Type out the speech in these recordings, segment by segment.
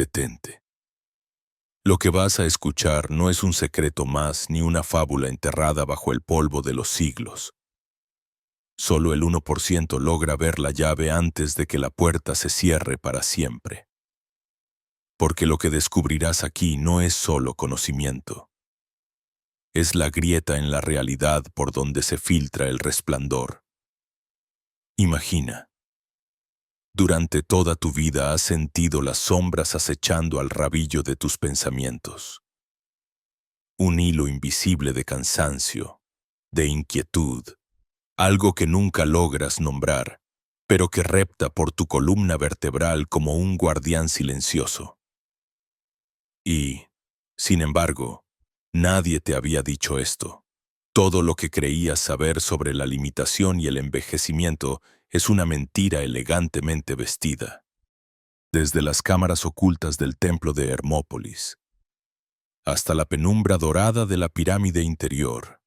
Detente. Lo que vas a escuchar no es un secreto más ni una fábula enterrada bajo el polvo de los siglos. Solo el 1% logra ver la llave antes de que la puerta se cierre para siempre. Porque lo que descubrirás aquí no es solo conocimiento. Es la grieta en la realidad por donde se filtra el resplandor. Imagina. Durante toda tu vida has sentido las sombras acechando al rabillo de tus pensamientos. Un hilo invisible de cansancio, de inquietud, algo que nunca logras nombrar, pero que repta por tu columna vertebral como un guardián silencioso. Y, sin embargo, nadie te había dicho esto. Todo lo que creías saber sobre la limitación y el envejecimiento es una mentira elegantemente vestida. Desde las cámaras ocultas del templo de Hermópolis, hasta la penumbra dorada de la pirámide interior,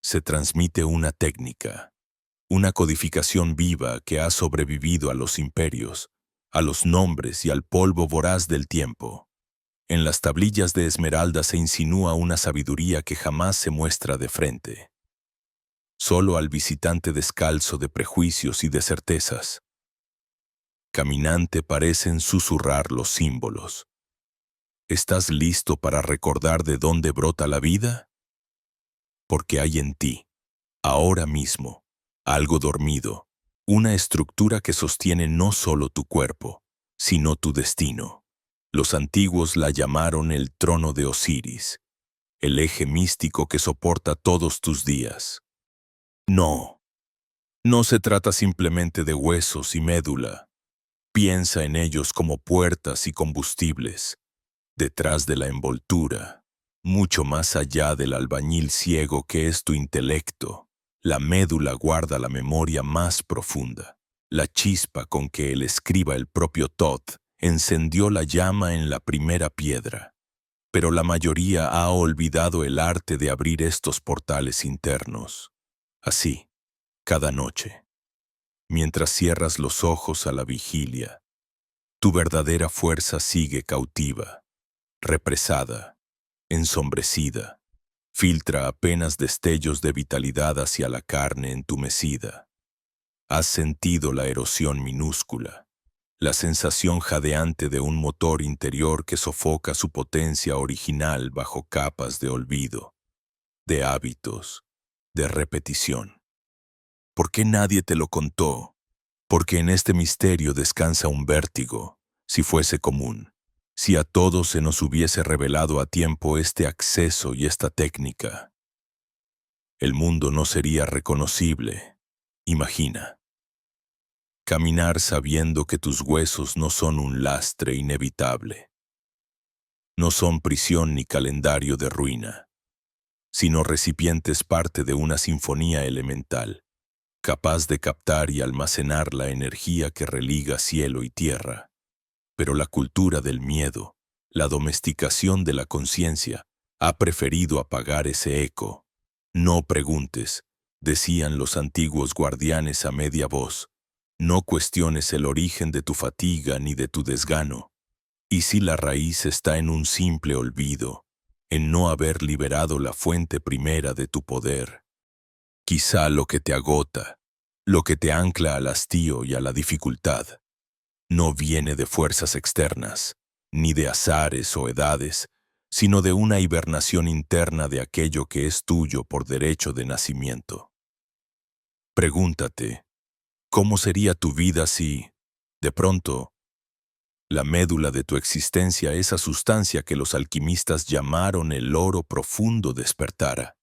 se transmite una técnica, una codificación viva que ha sobrevivido a los imperios, a los nombres y al polvo voraz del tiempo. En las tablillas de esmeralda se insinúa una sabiduría que jamás se muestra de frente. Solo al visitante descalzo de prejuicios y de certezas. Caminante parecen susurrar los símbolos. ¿Estás listo para recordar de dónde brota la vida? Porque hay en ti, ahora mismo, algo dormido, una estructura que sostiene no solo tu cuerpo, sino tu destino. Los antiguos la llamaron el trono de Osiris, el eje místico que soporta todos tus días. No, no se trata simplemente de huesos y médula. Piensa en ellos como puertas y combustibles, detrás de la envoltura, mucho más allá del albañil ciego que es tu intelecto. La médula guarda la memoria más profunda, la chispa con que el escriba, el propio Thoth, encendió la llama en la primera piedra. Pero la mayoría ha olvidado el arte de abrir estos portales internos. Así, cada noche, mientras cierras los ojos a la vigilia, tu verdadera fuerza sigue cautiva, represada, ensombrecida, filtra apenas destellos de vitalidad hacia la carne entumecida. Has sentido la erosión minúscula, la sensación jadeante de un motor interior que sofoca su potencia original bajo capas de olvido, de hábitos, de repetición. ¿Por qué nadie te lo contó? Porque en este misterio descansa un vértigo, si fuese común. Si a todos se nos hubiese revelado a tiempo este acceso y esta técnica, el mundo no sería reconocible. Imagina. Caminar sabiendo que tus huesos no son un lastre inevitable. No son prisión ni calendario de ruina, sino recipientes parte de una sinfonía elemental, capaz de captar y almacenar la energía que religa cielo y tierra. Pero la cultura del miedo, la domesticación de la conciencia, ha preferido apagar ese eco. No preguntes, decían los antiguos guardianes a media voz. No cuestiones el origen de tu fatiga ni de tu desgano. Y si la raíz está en un simple olvido, en no haber liberado la fuente primera de tu poder, quizá lo que te agota, lo que te ancla al hastío y a la dificultad, no viene de fuerzas externas, ni de azares o edades, sino de una hibernación interna de aquello que es tuyo por derecho de nacimiento. Pregúntate, ¿cómo sería tu vida si, de pronto, la médula de tu existencia, esa sustancia que los alquimistas llamaron el oro profundo, despertara?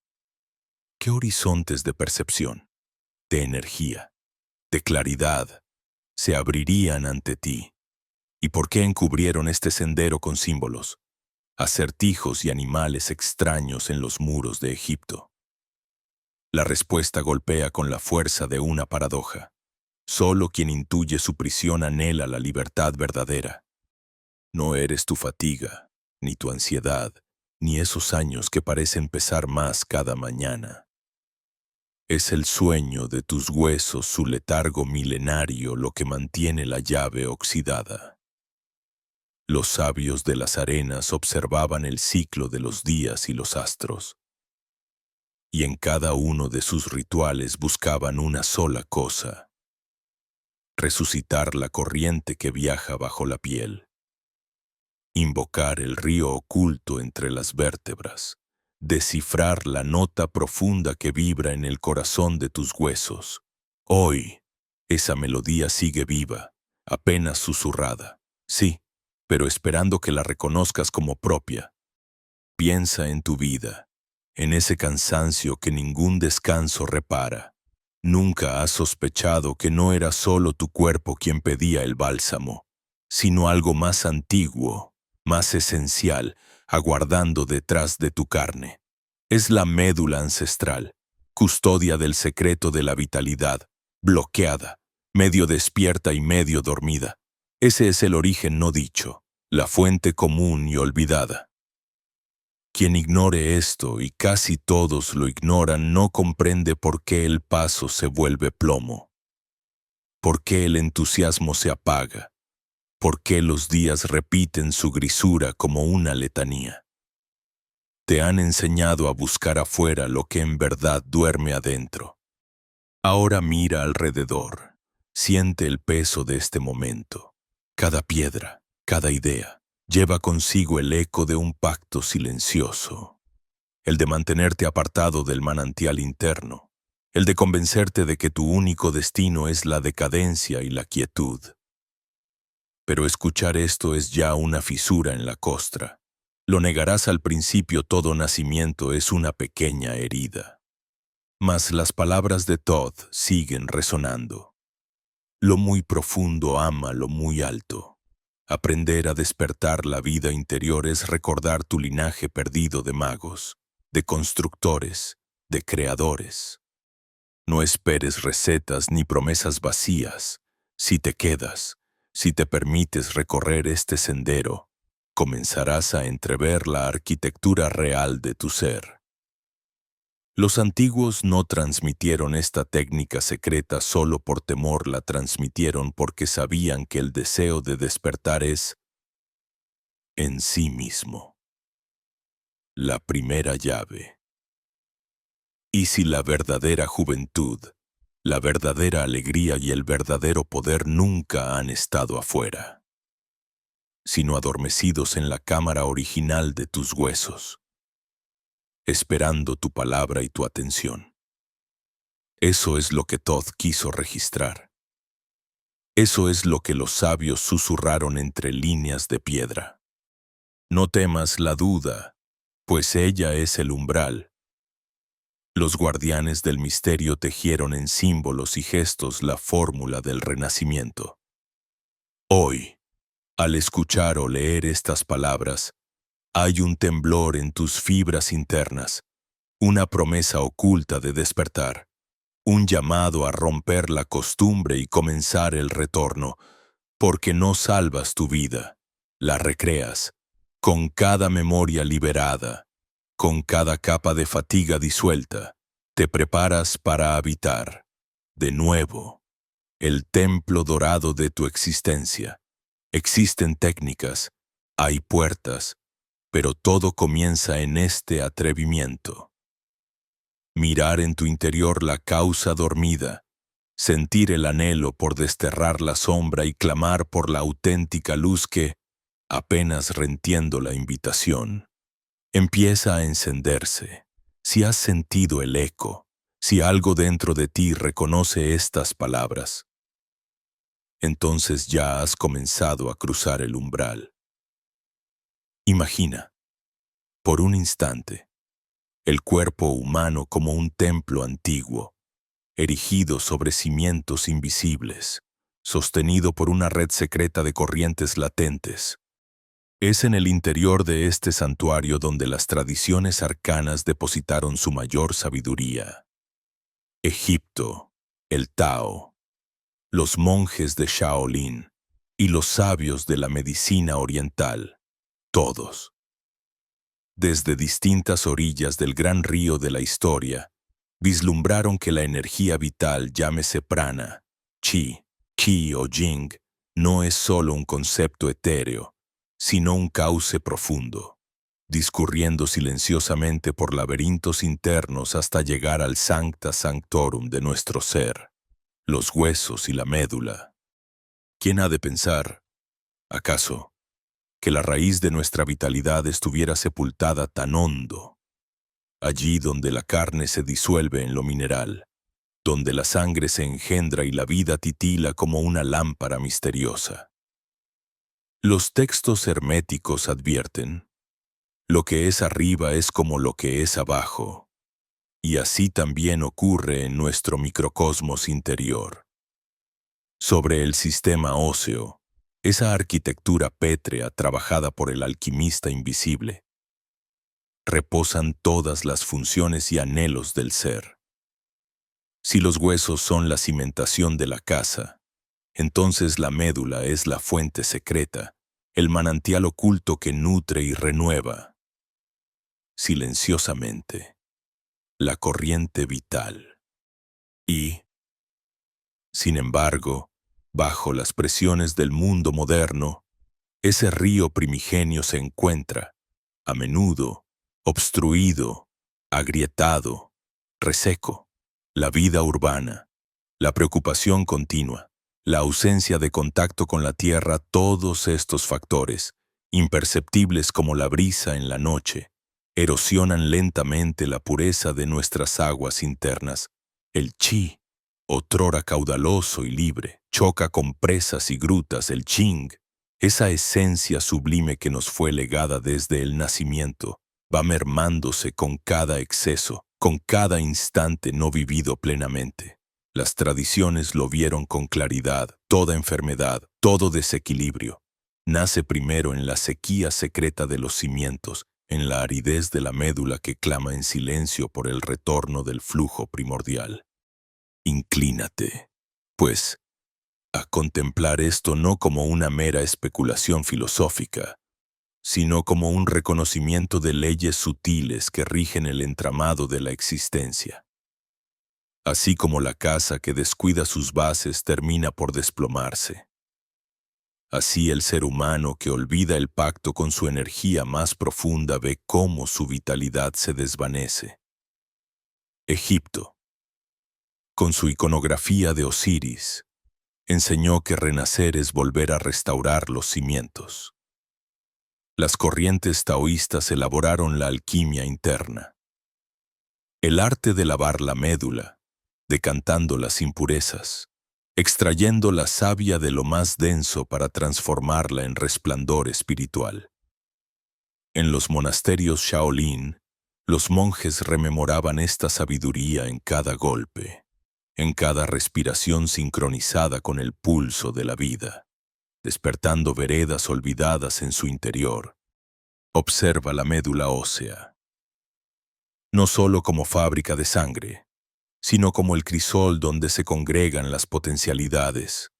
¿Qué horizontes de percepción, de energía, de claridad se abrirían ante ti? ¿Y por qué encubrieron este sendero con símbolos, acertijos y animales extraños en los muros de Egipto? La respuesta golpea con la fuerza de una paradoja. Solo quien intuye su prisión anhela la libertad verdadera. No eres tu fatiga, ni tu ansiedad, ni esos años que parecen pesar más cada mañana. Es el sueño de tus huesos, su letargo milenario, lo que mantiene la llave oxidada. Los sabios de las arenas observaban el ciclo de los días y los astros, y en cada uno de sus rituales buscaban una sola cosa: resucitar la corriente que viaja bajo la piel, invocar el río oculto entre las vértebras, descifrar la nota profunda que vibra en el corazón de tus huesos. Hoy, esa melodía sigue viva, apenas susurrada, sí, pero esperando que la reconozcas como propia. Piensa en tu vida, en ese cansancio que ningún descanso repara. Nunca has sospechado que no era solo tu cuerpo quien pedía el bálsamo, sino algo más antiguo, más esencial, aguardando detrás de tu carne. Es la médula ancestral, custodia del secreto de la vitalidad, bloqueada, medio despierta y medio dormida. Ese es el origen no dicho, la fuente común y olvidada. Quien ignore esto, y casi todos lo ignoran, no comprende por qué el paso se vuelve plomo, por qué el entusiasmo se apaga, por qué los días repiten su grisura como una letanía. Te han enseñado a buscar afuera lo que en verdad duerme adentro. Ahora mira alrededor, siente el peso de este momento. Cada piedra, cada idea, lleva consigo el eco de un pacto silencioso. El de mantenerte apartado del manantial interno, el de convencerte de que tu único destino es la decadencia y la quietud. Pero escuchar esto es ya una fisura en la costra. Lo negarás al principio: todo nacimiento es una pequeña herida. Mas las palabras de Todd siguen resonando. Lo muy profundo ama lo muy alto. Aprender a despertar la vida interior es recordar tu linaje perdido de magos, de constructores, de creadores. No esperes recetas ni promesas vacías. Si te quedas, si te permites recorrer este sendero, comenzarás a entrever la arquitectura real de tu ser. Los antiguos no transmitieron esta técnica secreta solo por temor, la transmitieron porque sabían que el deseo de despertar es, en sí mismo, la primera llave. Y si la verdadera juventud, la verdadera alegría y el verdadero poder nunca han estado afuera, sino adormecidos en la cámara original de tus huesos, esperando tu palabra y tu atención. Eso es lo que Todd quiso registrar. Eso es lo que los sabios susurraron entre líneas de piedra. No temas la duda, pues ella es el umbral. Los guardianes del misterio tejieron en símbolos y gestos la fórmula del renacimiento. Hoy, al escuchar o leer estas palabras, hay un temblor en tus fibras internas, una promesa oculta de despertar, un llamado a romper la costumbre y comenzar el retorno, porque no salvas tu vida, la recreas, con cada memoria liberada, con cada capa de fatiga disuelta, te preparas para habitar, de nuevo, el templo dorado de tu existencia. Existen técnicas, hay puertas, pero todo comienza en este atrevimiento. Mirar en tu interior la causa dormida, sentir el anhelo por desterrar la sombra y clamar por la auténtica luz que, apenas rentiendo la invitación, empieza a encenderse. Si has sentido el eco, si algo dentro de ti reconoce estas palabras, entonces ya has comenzado a cruzar el umbral. Imagina, por un instante, el cuerpo humano como un templo antiguo, erigido sobre cimientos invisibles, sostenido por una red secreta de corrientes latentes. Es en el interior de este santuario donde las tradiciones arcanas depositaron su mayor sabiduría. Egipto, el Tao, los monjes de Shaolin y los sabios de la medicina oriental, todos. Desde distintas orillas del gran río de la historia, vislumbraron que la energía vital, llámese prana, chi, ki o jing, no es solo un concepto etéreo, sino un cauce profundo, discurriendo silenciosamente por laberintos internos hasta llegar al sancta sanctorum de nuestro ser, los huesos y la médula. ¿Quién ha de pensar, acaso, que la raíz de nuestra vitalidad estuviera sepultada tan hondo, allí donde la carne se disuelve en lo mineral, donde la sangre se engendra y la vida titila como una lámpara misteriosa? Los textos herméticos advierten: lo que es arriba es como lo que es abajo, y así también ocurre en nuestro microcosmos interior. Sobre el sistema óseo, esa arquitectura pétrea trabajada por el alquimista invisible, reposan todas las funciones y anhelos del ser. Si los huesos son la cimentación de la casa, entonces la médula es la fuente secreta, el manantial oculto que nutre y renueva, silenciosamente, la corriente vital. Y, sin embargo, bajo las presiones del mundo moderno, ese río primigenio se encuentra, a menudo, obstruido, agrietado, reseco. La vida urbana, la preocupación continua, la ausencia de contacto con la tierra, todos estos factores, imperceptibles como la brisa en la noche, erosionan lentamente la pureza de nuestras aguas internas. El chi, otrora caudaloso y libre, choca con presas y grutas. El ching, esa esencia sublime que nos fue legada desde el nacimiento, va mermándose con cada exceso, con cada instante no vivido plenamente. Las tradiciones lo vieron con claridad: toda enfermedad, todo desequilibrio, nace primero en la sequía secreta de los cimientos, en la aridez de la médula que clama en silencio por el retorno del flujo primordial. Inclínate, pues, a contemplar esto no como una mera especulación filosófica, sino como un reconocimiento de leyes sutiles que rigen el entramado de la existencia. Así como la casa que descuida sus bases termina por desplomarse, así el ser humano que olvida el pacto con su energía más profunda ve cómo su vitalidad se desvanece. Egipto, con su iconografía de Osiris, enseñó que renacer es volver a restaurar los cimientos. Las corrientes taoístas elaboraron la alquimia interna, el arte de lavar la médula, decantando las impurezas, extrayendo la savia de lo más denso para transformarla en resplandor espiritual. En los monasterios Shaolin, los monjes rememoraban esta sabiduría en cada golpe, en cada respiración sincronizada con el pulso de la vida, despertando veredas olvidadas en su interior. Observa la médula ósea, no solo como fábrica de sangre, sino como el crisol donde se congregan las potencialidades,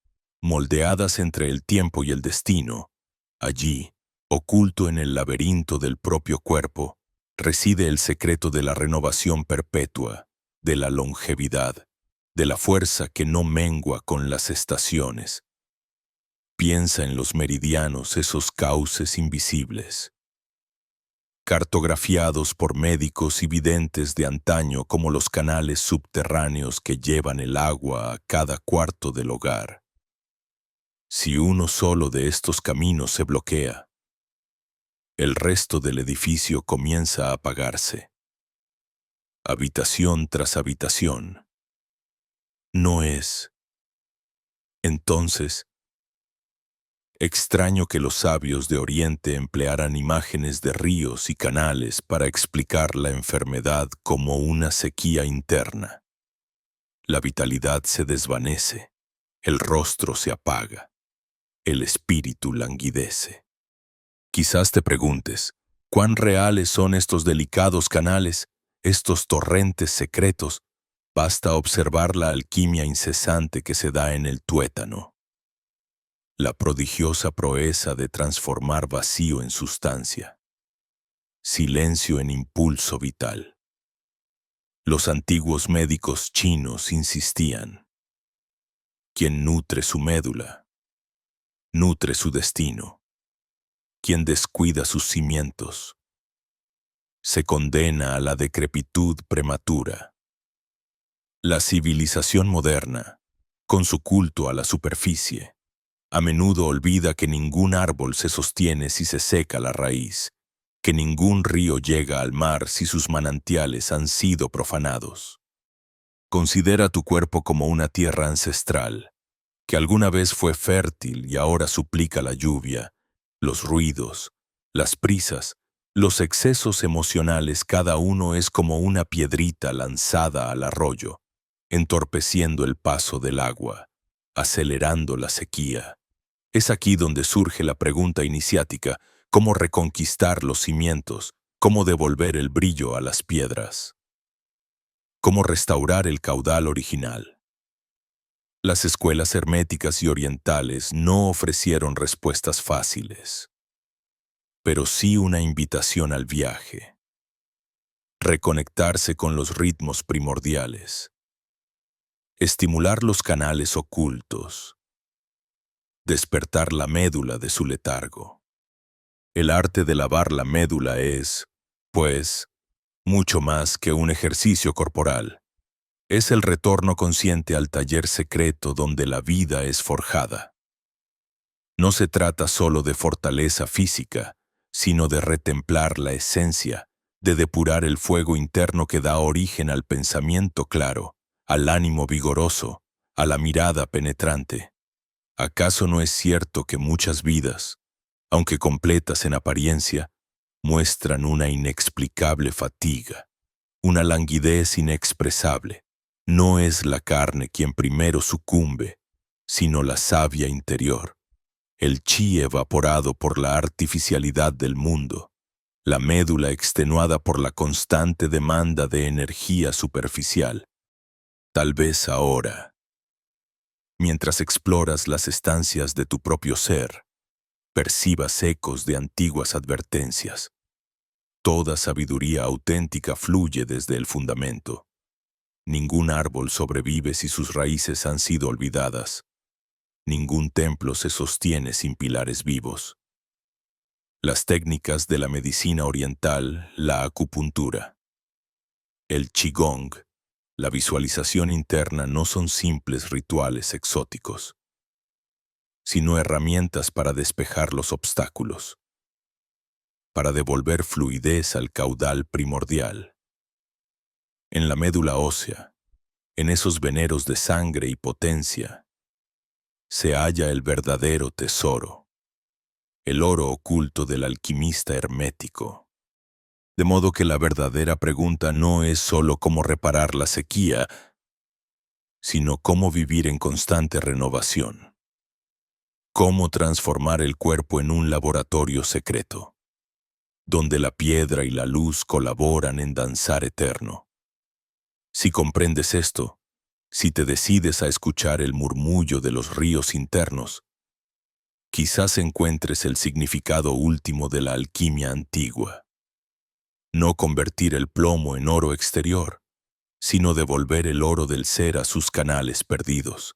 moldeadas entre el tiempo y el destino. Allí, oculto en el laberinto del propio cuerpo, reside el secreto de la renovación perpetua, de la longevidad, de la fuerza que no mengua con las estaciones. Piensa en los meridianos, esos cauces invisibles, cartografiados por médicos y videntes de antaño como los canales subterráneos que llevan el agua a cada cuarto del hogar. Si uno solo de estos caminos se bloquea, el resto del edificio comienza a apagarse. Habitación tras habitación. No es, entonces, extraño que los sabios de Oriente emplearan imágenes de ríos y canales para explicar la enfermedad como una sequía interna. La vitalidad se desvanece, el rostro se apaga, el espíritu languidece. Quizás te preguntes, ¿cuán reales son estos delicados canales, estos torrentes secretos? Basta observar la alquimia incesante que se da en el tuétano. La prodigiosa proeza de transformar vacío en sustancia, silencio en impulso vital. Los antiguos médicos chinos insistían: quien nutre su médula, nutre su destino. quien descuida sus cimientos. Se condena a la decrepitud prematura. La civilización moderna, con su culto a la superficie, a menudo olvida que ningún árbol se sostiene si se seca la raíz, que ningún río llega al mar si sus manantiales han sido profanados. Considera tu cuerpo como una tierra ancestral, que alguna vez fue fértil y ahora suplica la lluvia, los ruidos, las prisas, los excesos emocionales, cada uno es como una piedrita lanzada al arroyo, entorpeciendo el paso del agua, acelerando la sequía. Es aquí donde surge la pregunta iniciática: ¿cómo reconquistar los cimientos? ¿Cómo devolver el brillo a las piedras? ¿Cómo restaurar el caudal original? Las escuelas herméticas y orientales no ofrecieron respuestas fáciles, pero sí una invitación al viaje. Reconectarse con los ritmos primordiales. Estimular los canales ocultos. Despertar la médula de su letargo. El arte de lavar la médula es, pues, mucho más que un ejercicio corporal. Es el retorno consciente al taller secreto donde la vida es forjada. No se trata solo de fortaleza física, sino de retemplar la esencia, de depurar el fuego interno que da origen al pensamiento claro, al ánimo vigoroso, a la mirada penetrante. ¿Acaso no es cierto que muchas vidas, aunque completas en apariencia, muestran una inexplicable fatiga, una languidez inexpresable? No es la carne quien primero sucumbe, sino la savia interior, el chi evaporado por la artificialidad del mundo, la médula extenuada por la constante demanda de energía superficial. Tal vez ahora, mientras exploras las estancias de tu propio ser, percibas ecos de antiguas advertencias. Toda sabiduría auténtica fluye desde el fundamento. Ningún árbol sobrevive si sus raíces han sido olvidadas. Ningún templo se sostiene sin pilares vivos. Las técnicas de la medicina oriental, la acupuntura, el qigong, la visualización interna no son simples rituales exóticos, sino herramientas para despejar los obstáculos, para devolver fluidez al caudal primordial. En la médula ósea, en esos veneros de sangre y potencia, se halla el verdadero tesoro, el oro oculto del alquimista hermético. De modo que la verdadera pregunta no es solo cómo reparar la sequía, sino cómo vivir en constante renovación. Cómo transformar el cuerpo en un laboratorio secreto, donde la piedra y la luz colaboran en danzar eterno. Si comprendes esto, si te decides a escuchar el murmullo de los ríos internos, quizás encuentres el significado último de la alquimia antigua. No convertir el plomo en oro exterior, sino devolver el oro del ser a sus canales perdidos.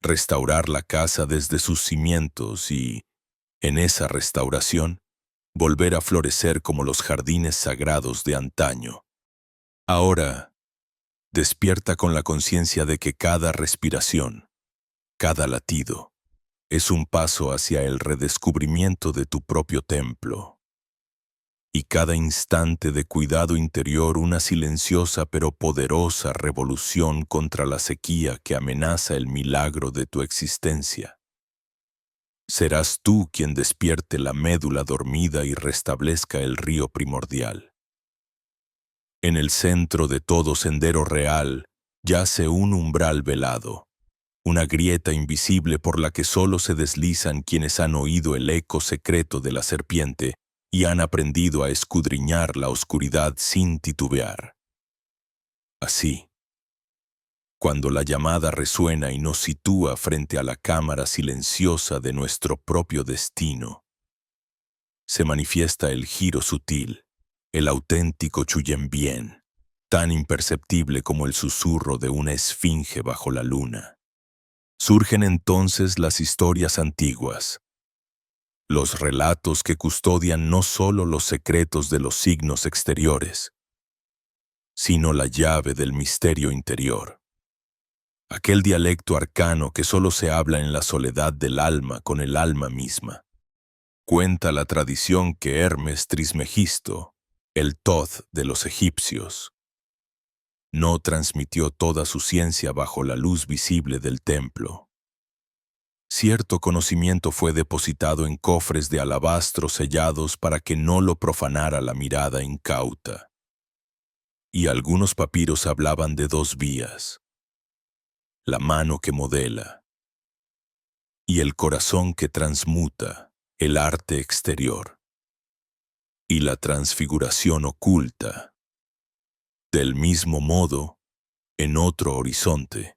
Restaurar la casa desde sus cimientos y, en esa restauración, volver a florecer como los jardines sagrados de antaño. Ahora, despierta con la conciencia de que cada respiración, cada latido, es un paso hacia el redescubrimiento de tu propio templo. Y cada instante de cuidado interior una silenciosa pero poderosa revolución contra la sequía que amenaza el milagro de tu existencia. Serás tú quien despierte la médula dormida y restablezca el río primordial. En el centro de todo sendero real yace un umbral velado, una grieta invisible por la que solo se deslizan quienes han oído el eco secreto de la serpiente y han aprendido a escudriñar la oscuridad sin titubear. Así, cuando la llamada resuena y nos sitúa frente a la cámara silenciosa de nuestro propio destino, se manifiesta el giro sutil, el auténtico Chuyembien, tan imperceptible como el susurro de una esfinge bajo la luna. Surgen entonces las historias antiguas, Los relatos que custodian no solo los secretos de los signos exteriores, sino la llave del misterio interior. Aquel dialecto arcano que solo se habla en la soledad del alma con el alma misma. Cuenta la tradición que Hermes Trismegisto, el Thoth de los egipcios, no transmitió toda su ciencia bajo la luz visible del templo. Cierto conocimiento fue depositado en cofres de alabastro sellados para que no lo profanara la mirada incauta. Y algunos papiros hablaban de dos vías: la mano que modela y el corazón que transmuta el arte exterior, y la transfiguración oculta. Del mismo modo, en otro horizonte,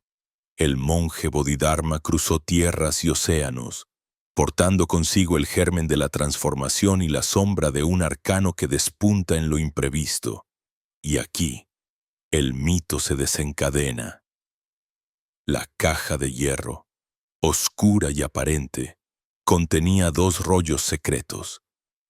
el monje Bodhidharma cruzó tierras y océanos, portando consigo el germen de la transformación y la sombra de un arcano que despunta en lo imprevisto. Y aquí, el mito se desencadena. La caja de hierro, oscura y aparente, contenía dos rollos secretos.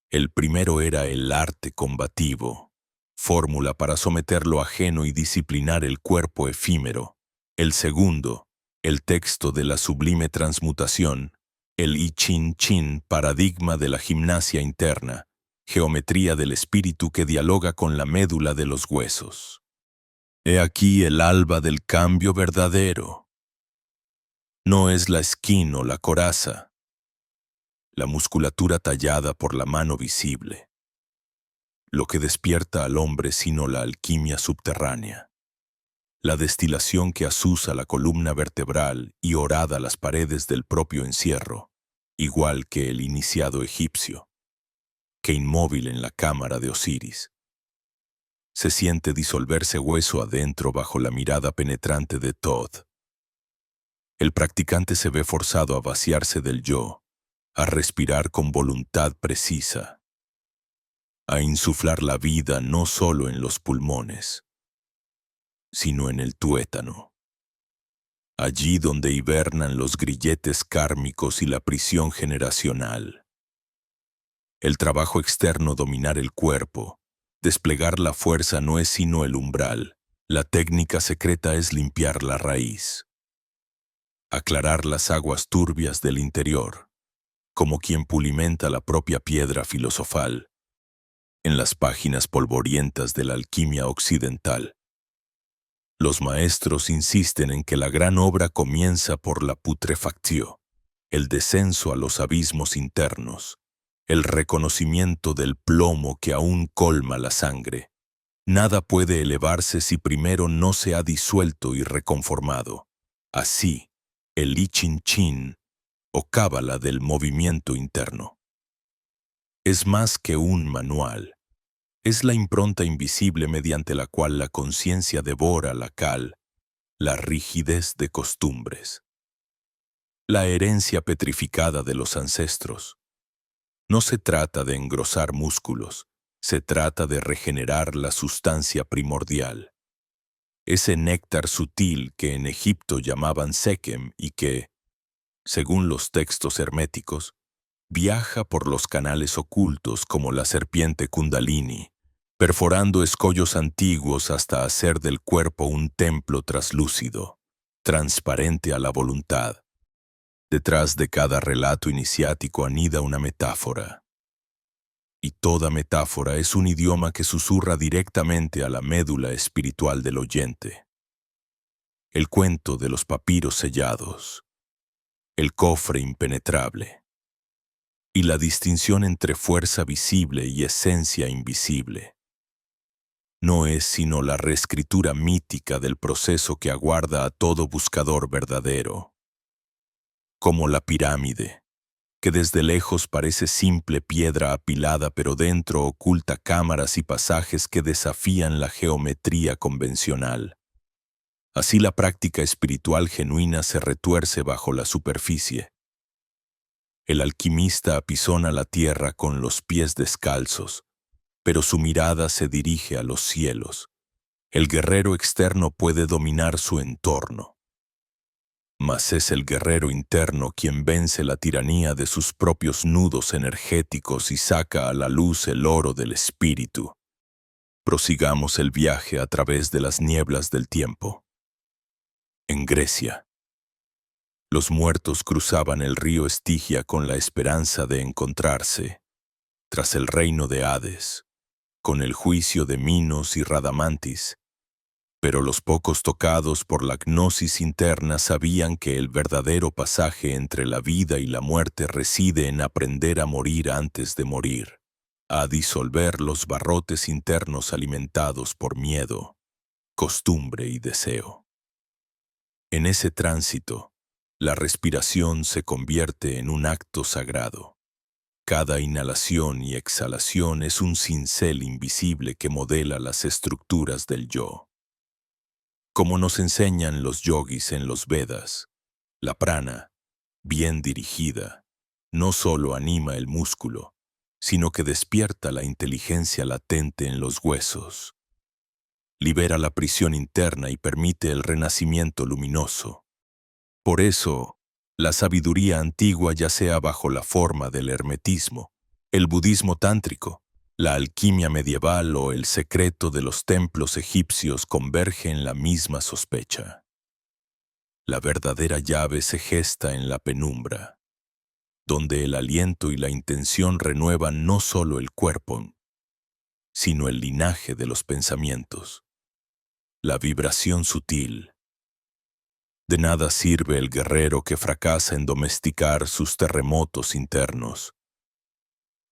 El primero era el arte combativo, fórmula para someter lo ajeno y disciplinar el cuerpo efímero. El segundo, el texto de la sublime transmutación, el I Ching Chin, paradigma de la gimnasia interna, geometría del espíritu que dialoga con la médula de los huesos. He aquí el alba del cambio verdadero. No es la esquina o la coraza, la musculatura tallada por la mano visible, lo que despierta al hombre, sino la alquimia subterránea, la destilación que azuza la columna vertebral y horada las paredes del propio encierro, igual que el iniciado egipcio, que inmóvil en la cámara de Osiris, se siente disolverse hueso adentro bajo la mirada penetrante de Thoth. El practicante se ve forzado a vaciarse del yo, a respirar con voluntad precisa, a insuflar la vida no solo en los pulmones, sino en el tuétano, allí donde hibernan los grilletes kármicos y la prisión generacional. El trabajo externo, dominar el cuerpo, desplegar la fuerza, no es sino el umbral. La técnica secreta es limpiar la raíz, aclarar las aguas turbias del interior, como quien pulimenta la propia piedra filosofal. En las páginas polvorientas de la alquimia occidental, los maestros insisten en que la gran obra comienza por la putrefacción, el descenso a los abismos internos, el reconocimiento del plomo que aún colma la sangre. Nada puede elevarse si primero no se ha disuelto y reconformado. Así, el I Ching Chin, o cábala del movimiento interno, es más que un manual. Es la impronta invisible mediante la cual la conciencia devora la cal, la rigidez de costumbres, la herencia petrificada de los ancestros. No se trata de engrosar músculos, se trata de regenerar la sustancia primordial. Ese néctar sutil que en Egipto llamaban sekem y que, según los textos herméticos, viaja por los canales ocultos como la serpiente Kundalini, perforando escollos antiguos hasta hacer del cuerpo un templo traslúcido, transparente a la voluntad. Detrás de cada relato iniciático anida una metáfora. Y toda metáfora es un idioma que susurra directamente a la médula espiritual del oyente. El cuento de los papiros sellados, el cofre impenetrable, y la distinción entre fuerza visible y esencia invisible. No es sino la reescritura mítica del proceso que aguarda a todo buscador verdadero. Como la pirámide, que desde lejos parece simple piedra apilada, pero dentro oculta cámaras y pasajes que desafían la geometría convencional. Así la práctica espiritual genuina se retuerce bajo la superficie. El alquimista apisona la tierra con los pies descalzos, pero su mirada se dirige a los cielos. El guerrero externo puede dominar su entorno, mas es el guerrero interno quien vence la tiranía de sus propios nudos energéticos y saca a la luz el oro del espíritu. Prosigamos el viaje a través de las nieblas del tiempo. En Grecia, los muertos cruzaban el río Estigia con la esperanza de encontrarse, tras el reino de Hades, con el juicio de Minos y Radamantis. Pero los pocos tocados por la gnosis interna sabían que el verdadero pasaje entre la vida y la muerte reside en aprender a morir antes de morir, a disolver los barrotes internos alimentados por miedo, costumbre y deseo. En ese tránsito, la respiración se convierte en un acto sagrado. Cada inhalación y exhalación es un cincel invisible que modela las estructuras del yo. Como nos enseñan los yogis en los Vedas, la prana, bien dirigida, no solo anima el músculo, sino que despierta la inteligencia latente en los huesos. Libera la prisión interna y permite el renacimiento luminoso. Por eso, la sabiduría antigua, ya sea bajo la forma del hermetismo, el budismo tántrico, la alquimia medieval o el secreto de los templos egipcios, converge en la misma sospecha. La verdadera llave se gesta en la penumbra, donde el aliento y la intención renuevan no solo el cuerpo, sino el linaje de los pensamientos. La vibración sutil. De nada sirve el guerrero que fracasa en domesticar sus terremotos internos.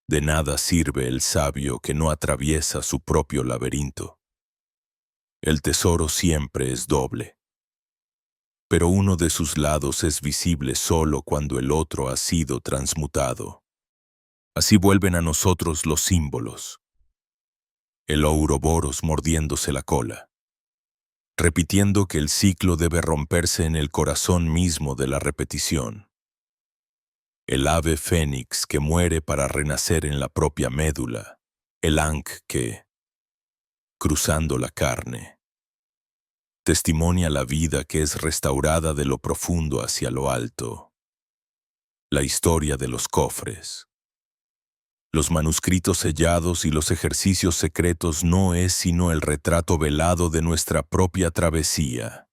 De nada sirve el sabio que no atraviesa su propio laberinto. El tesoro siempre es doble, pero uno de sus lados es visible solo cuando el otro ha sido transmutado. Así vuelven a nosotros los símbolos. El ouroboros mordiéndose la cola, repitiendo que el ciclo debe romperse en el corazón mismo de la repetición. El ave fénix que muere para renacer en la propia médula, el ankh que, cruzando la carne, testimonia la vida que es restaurada de lo profundo hacia lo alto. La historia de los cofres, los manuscritos sellados y los ejercicios secretos no es sino el retrato velado de nuestra propia travesía.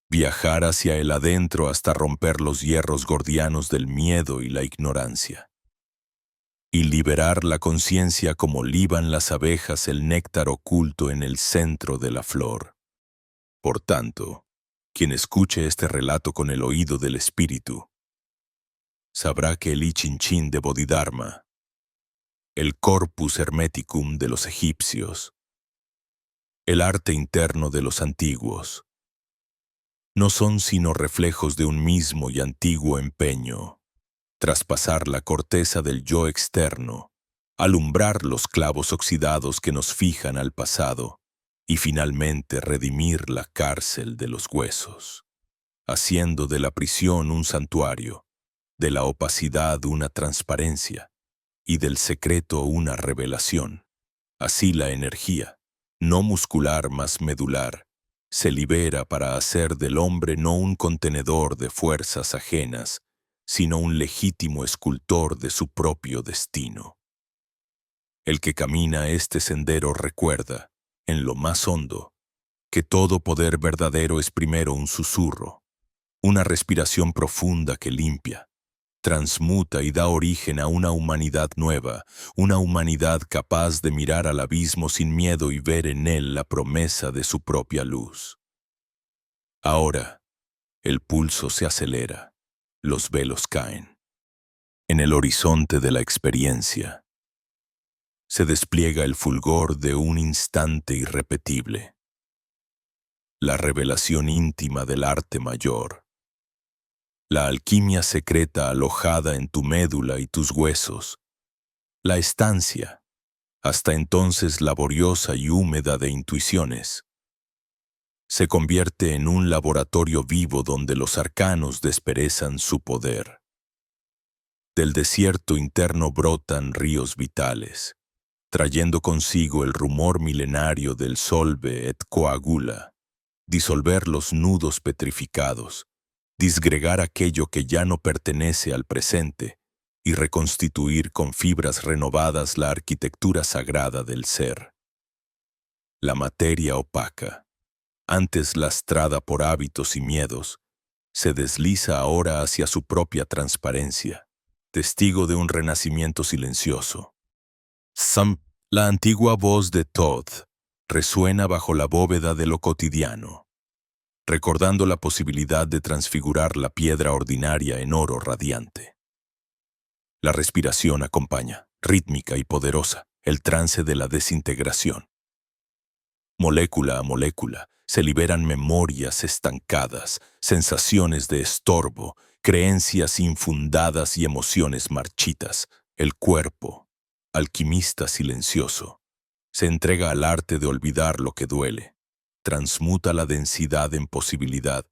Viajar hacia el adentro hasta romper los hierros gordianos del miedo y la ignorancia. Y liberar la conciencia como liban las abejas el néctar oculto en el centro de la flor. Por tanto, quien escuche este relato con el oído del espíritu, sabrá que el I Ching Ching de Bodhidharma, el corpus hermeticum de los egipcios, el arte interno de los antiguos, no son sino reflejos de un mismo y antiguo empeño, traspasar la corteza del yo externo, alumbrar los clavos oxidados que nos fijan al pasado y finalmente redimir la cárcel de los huesos, haciendo de la prisión un santuario, de la opacidad una transparencia y del secreto una revelación. Así la energía, no muscular mas medular, se libera para hacer del hombre no un contenedor de fuerzas ajenas, sino un legítimo escultor de su propio destino. El que camina este sendero recuerda, en lo más hondo, que todo poder verdadero es primero un susurro, una respiración profunda que limpia, transmuta y da origen a una humanidad nueva, una humanidad capaz de mirar al abismo sin miedo y ver en él la promesa de su propia luz. Ahora, el pulso se acelera, los velos caen. En el horizonte de la experiencia, se despliega el fulgor de un instante irrepetible. La revelación íntima del arte mayor. La alquimia secreta alojada en tu médula y tus huesos. La estancia, hasta entonces laboriosa y húmeda de intuiciones, se convierte en un laboratorio vivo donde los arcanos desperezan su poder. Del desierto interno brotan ríos vitales, trayendo consigo el rumor milenario del solve et coagula, disolver los nudos petrificados, disgregar aquello que ya no pertenece al presente y reconstituir con fibras renovadas la arquitectura sagrada del ser. La materia opaca, antes lastrada por hábitos y miedos, se desliza ahora hacia su propia transparencia, testigo de un renacimiento silencioso. La antigua voz de Todd resuena bajo la bóveda de lo cotidiano, recordando la posibilidad de transfigurar la piedra ordinaria en oro radiante. La respiración acompaña, rítmica y poderosa, el trance de la desintegración. Molécula a molécula, se liberan memorias estancadas, sensaciones de estorbo, creencias infundadas y emociones marchitas. El cuerpo, alquimista silencioso, se entrega al arte de olvidar lo que duele, transmuta la densidad en posibilidad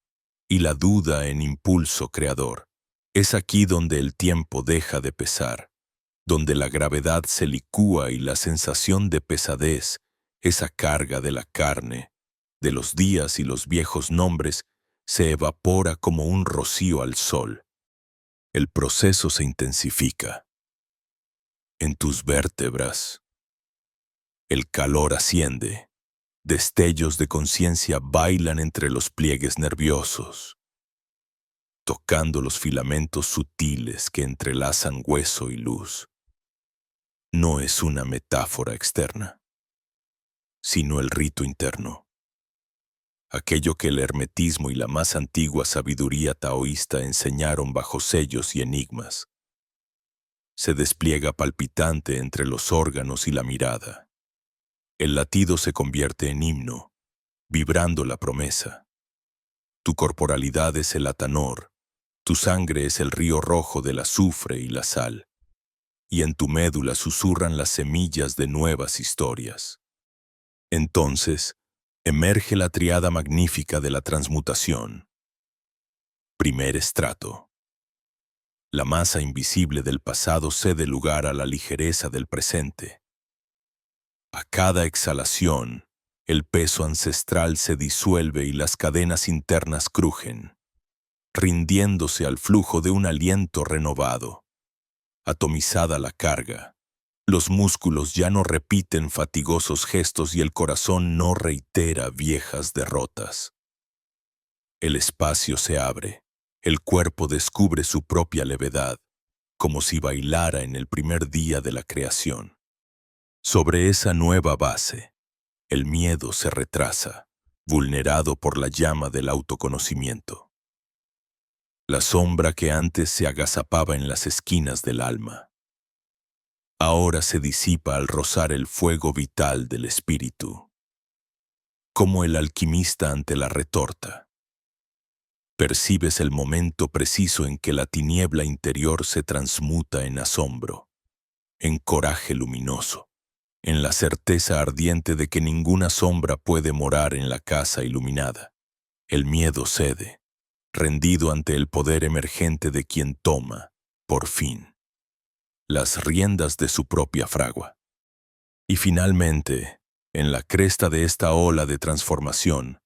y la duda en impulso creador. Es aquí donde el tiempo deja de pesar, donde la gravedad se licúa y la sensación de pesadez, esa carga de la carne, de los días y los viejos nombres, se evapora como un rocío al sol. El proceso se intensifica. En tus vértebras, el calor asciende. Destellos de conciencia bailan entre los pliegues nerviosos, tocando los filamentos sutiles que entrelazan hueso y luz. No es una metáfora externa, sino el rito interno. Aquello que el hermetismo y la más antigua sabiduría taoísta enseñaron bajo sellos y enigmas. Se despliega palpitante entre los órganos y la mirada. El latido se convierte en himno, vibrando la promesa. Tu corporalidad es el atanor, tu sangre es el río rojo del azufre y la sal, y en tu médula susurran las semillas de nuevas historias. Entonces, emerge la triada magnífica de la transmutación. Primer estrato. La masa invisible del pasado cede lugar a la ligereza del presente. A cada exhalación, el peso ancestral se disuelve y las cadenas internas crujen, rindiéndose al flujo de un aliento renovado. Atomizada la carga, los músculos ya no repiten fatigosos gestos y el corazón no reitera viejas derrotas. El espacio se abre, el cuerpo descubre su propia levedad, como si bailara en el primer día de la creación. Sobre esa nueva base, el miedo se retrasa, vulnerado por la llama del autoconocimiento. La sombra que antes se agazapaba en las esquinas del alma, ahora se disipa al rozar el fuego vital del espíritu. Como el alquimista ante la retorta, percibes el momento preciso en que la tiniebla interior se transmuta en asombro, en coraje luminoso, en la certeza ardiente de que ninguna sombra puede morar en la casa iluminada. El miedo cede, rendido ante el poder emergente de quien toma, por fin, las riendas de su propia fragua. Y finalmente, en la cresta de esta ola de transformación,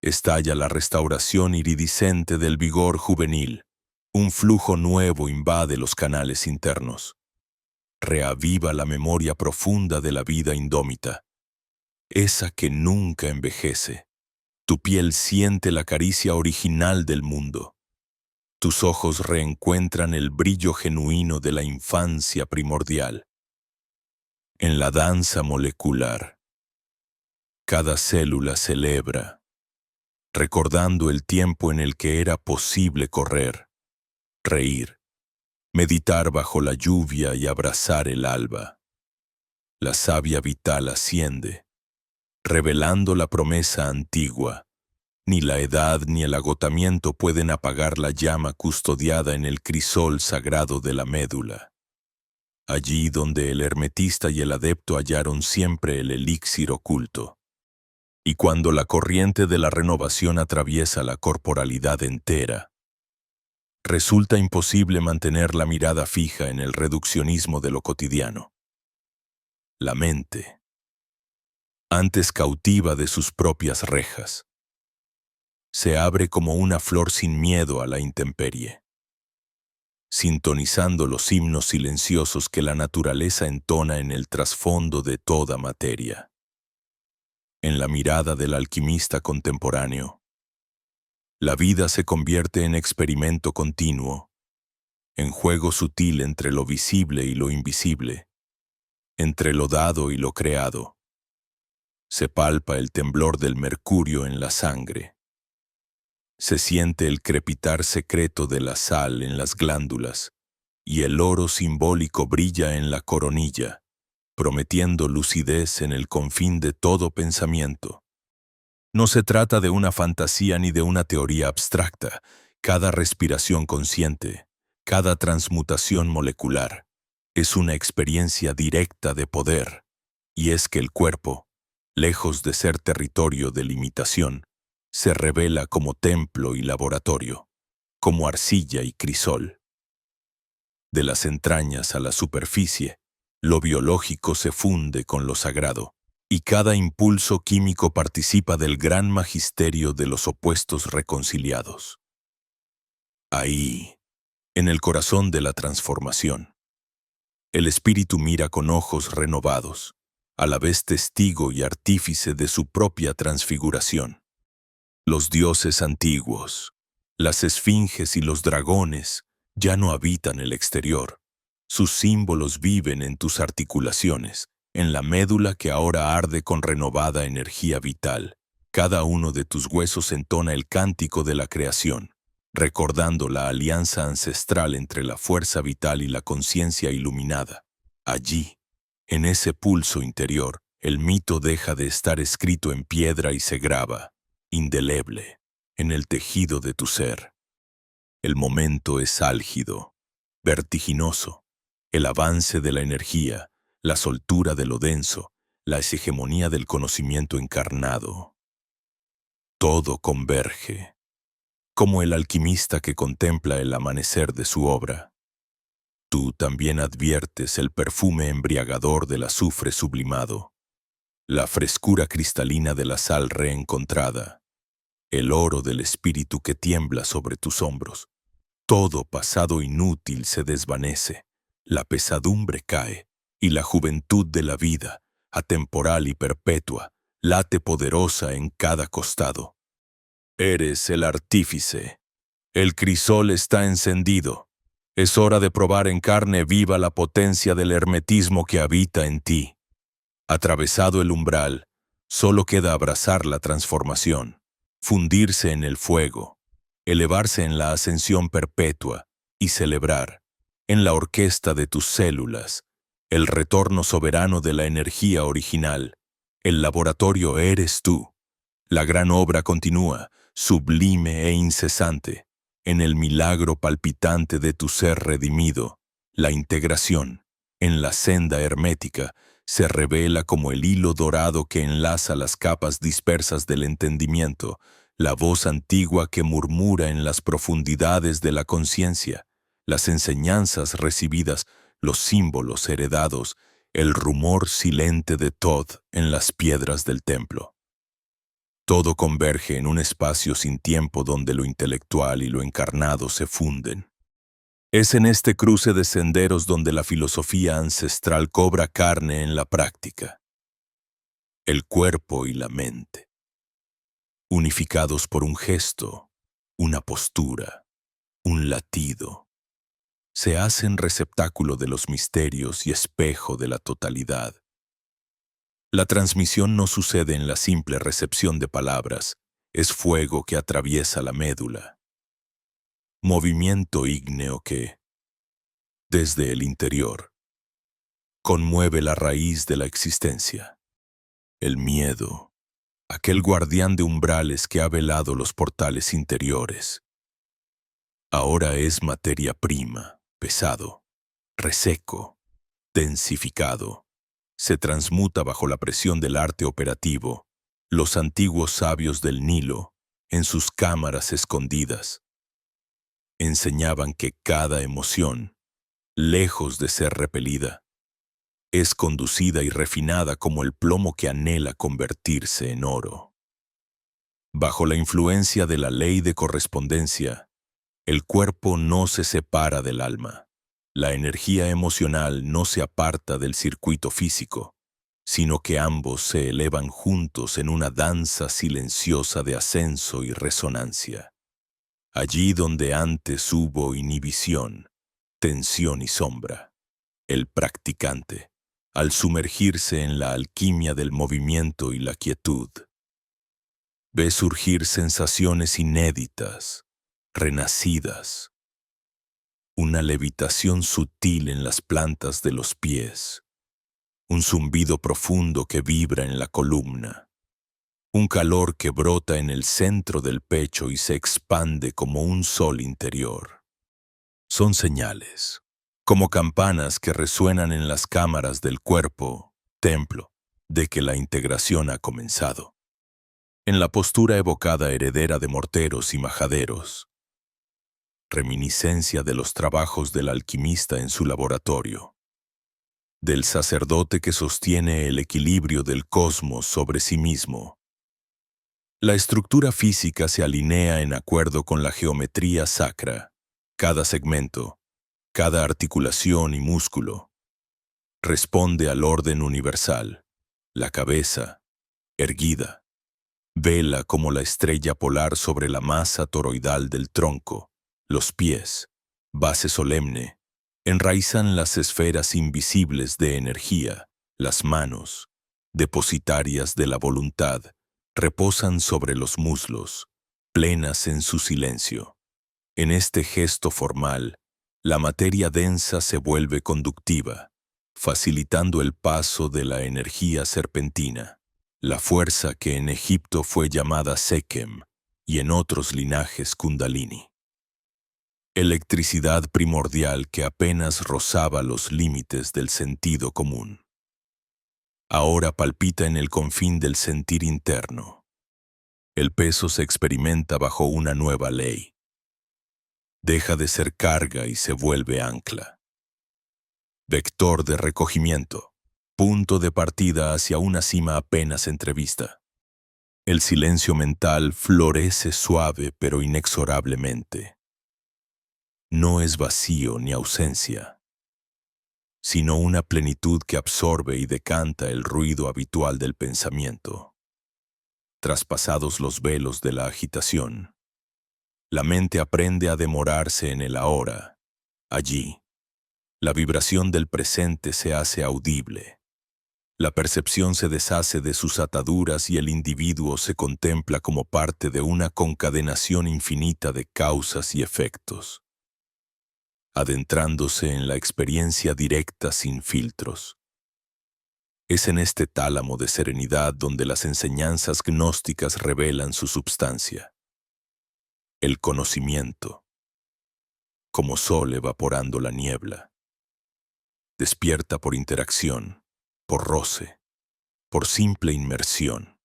estalla la restauración iridiscente del vigor juvenil. Un flujo nuevo invade los canales internos. Reaviva la memoria profunda de la vida indómita, esa que nunca envejece. Tu piel siente la caricia original del mundo. Tus ojos reencuentran el brillo genuino de la infancia primordial. En la danza molecular, cada célula celebra, recordando el tiempo en el que era posible correr, reír, meditar bajo la lluvia y abrazar el alba. La savia vital asciende, revelando la promesa antigua. Ni la edad ni el agotamiento pueden apagar la llama custodiada en el crisol sagrado de la médula. Allí donde el hermetista y el adepto hallaron siempre el elixir oculto. Y cuando la corriente de la renovación atraviesa la corporalidad entera, resulta imposible mantener la mirada fija en el reduccionismo de lo cotidiano. La mente, antes cautiva de sus propias rejas, se abre como una flor sin miedo a la intemperie, sintonizando los himnos silenciosos que la naturaleza entona en el trasfondo de toda materia. En la mirada del alquimista contemporáneo, la vida se convierte en experimento continuo, en juego sutil entre lo visible y lo invisible, entre lo dado y lo creado. Se palpa el temblor del mercurio en la sangre. Se siente el crepitar secreto de la sal en las glándulas, y el oro simbólico brilla en la coronilla, prometiendo lucidez en el confín de todo pensamiento. No se trata de una fantasía ni de una teoría abstracta. Cada respiración consciente, cada transmutación molecular, es una experiencia directa de poder, y es que el cuerpo, lejos de ser territorio de limitación, se revela como templo y laboratorio, como arcilla y crisol. De las entrañas a la superficie, lo biológico se funde con lo sagrado, y cada impulso químico participa del gran magisterio de los opuestos reconciliados. Ahí, en el corazón de la transformación, el espíritu mira con ojos renovados, a la vez testigo y artífice de su propia transfiguración. Los dioses antiguos, las esfinges y los dragones ya no habitan el exterior. Sus símbolos viven en tus articulaciones, en la médula que ahora arde con renovada energía vital. Cada uno de tus huesos entona el cántico de la creación, recordando la alianza ancestral entre la fuerza vital y la conciencia iluminada. Allí, en ese pulso interior, el mito deja de estar escrito en piedra y se graba, indeleble, en el tejido de tu ser. El momento es álgido, vertiginoso. El avance de la energía, la soltura de lo denso, la hegemonía del conocimiento encarnado. Todo converge, como el alquimista que contempla el amanecer de su obra. Tú también adviertes el perfume embriagador del azufre sublimado, la frescura cristalina de la sal reencontrada, el oro del espíritu que tiembla sobre tus hombros. Todo pasado inútil se desvanece. La pesadumbre cae, y la juventud de la vida, atemporal y perpetua, late poderosa en cada costado. Eres el artífice. El crisol está encendido. Es hora de probar en carne viva la potencia del hermetismo que habita en ti. Atravesado el umbral, solo queda abrazar la transformación, fundirse en el fuego, elevarse en la ascensión perpetua y celebrar, en la orquesta de tus células, el retorno soberano de la energía original. El laboratorio eres tú. La gran obra continúa, sublime e incesante, en el milagro palpitante de tu ser redimido. La integración, en la senda hermética, se revela como el hilo dorado que enlaza las capas dispersas del entendimiento, la voz antigua que murmura en las profundidades de la conciencia, las enseñanzas recibidas, los símbolos heredados, el rumor silente de Thoth en las piedras del templo. Todo converge en un espacio sin tiempo donde lo intelectual y lo encarnado se funden. Es en este cruce de senderos donde la filosofía ancestral cobra carne en la práctica. El cuerpo y la mente, unificados por un gesto, una postura, un latido, se hacen receptáculo de los misterios y espejo de la totalidad. La transmisión no sucede en la simple recepción de palabras, es fuego que atraviesa la médula. Movimiento ígneo que, desde el interior, conmueve la raíz de la existencia. El miedo, aquel guardián de umbrales que ha velado los portales interiores. Ahora es materia prima, pesado, reseco, densificado. Se transmuta bajo la presión del arte operativo. Los antiguos sabios del Nilo, en sus cámaras escondidas, enseñaban que cada emoción, lejos de ser repelida, es conducida y refinada como el plomo que anhela convertirse en oro. Bajo la influencia de la ley de correspondencia, el cuerpo no se separa del alma. La energía emocional no se aparta del circuito físico, sino que ambos se elevan juntos en una danza silenciosa de ascenso y resonancia. Allí donde antes hubo inhibición, tensión y sombra, el practicante, al sumergirse en la alquimia del movimiento y la quietud, ve surgir sensaciones inéditas, renacidas, una levitación sutil en las plantas de los pies, un zumbido profundo que vibra en la columna, un calor que brota en el centro del pecho y se expande como un sol interior. Son señales, como campanas que resuenan en las cámaras del cuerpo, templo, de que la integración ha comenzado. En la postura evocada heredera de morteros y majaderos, reminiscencia de los trabajos del alquimista en su laboratorio, del sacerdote que sostiene el equilibrio del cosmos sobre sí mismo. La estructura física se alinea en acuerdo con la geometría sacra. Cada segmento, cada articulación y músculo, responde al orden universal. La cabeza, erguida, vela como la estrella polar sobre la masa toroidal del tronco. Los pies, base solemne, enraizan las esferas invisibles de energía. Las manos, depositarias de la voluntad, reposan sobre los muslos, plenas en su silencio. En este gesto formal, la materia densa se vuelve conductiva, facilitando el paso de la energía serpentina, la fuerza que en Egipto fue llamada Sekhem y en otros linajes Kundalini. Electricidad primordial que apenas rozaba los límites del sentido común. Ahora palpita en el confín del sentir interno. El peso se experimenta bajo una nueva ley. Deja de ser carga y se vuelve ancla. Vector de recogimiento. Punto de partida hacia una cima apenas entrevista. El silencio mental florece suave pero inexorablemente. No es vacío ni ausencia, sino una plenitud que absorbe y decanta el ruido habitual del pensamiento. Traspasados los velos de la agitación, la mente aprende a demorarse en el ahora. Allí, la vibración del presente se hace audible. La percepción se deshace de sus ataduras y el individuo se contempla como parte de una concadenación infinita de causas y efectos, adentrándose en la experiencia directa sin filtros. Es en este tálamo de serenidad donde las enseñanzas gnósticas revelan su substancia. El conocimiento, como sol evaporando la niebla, despierta por interacción, por roce, por simple inmersión.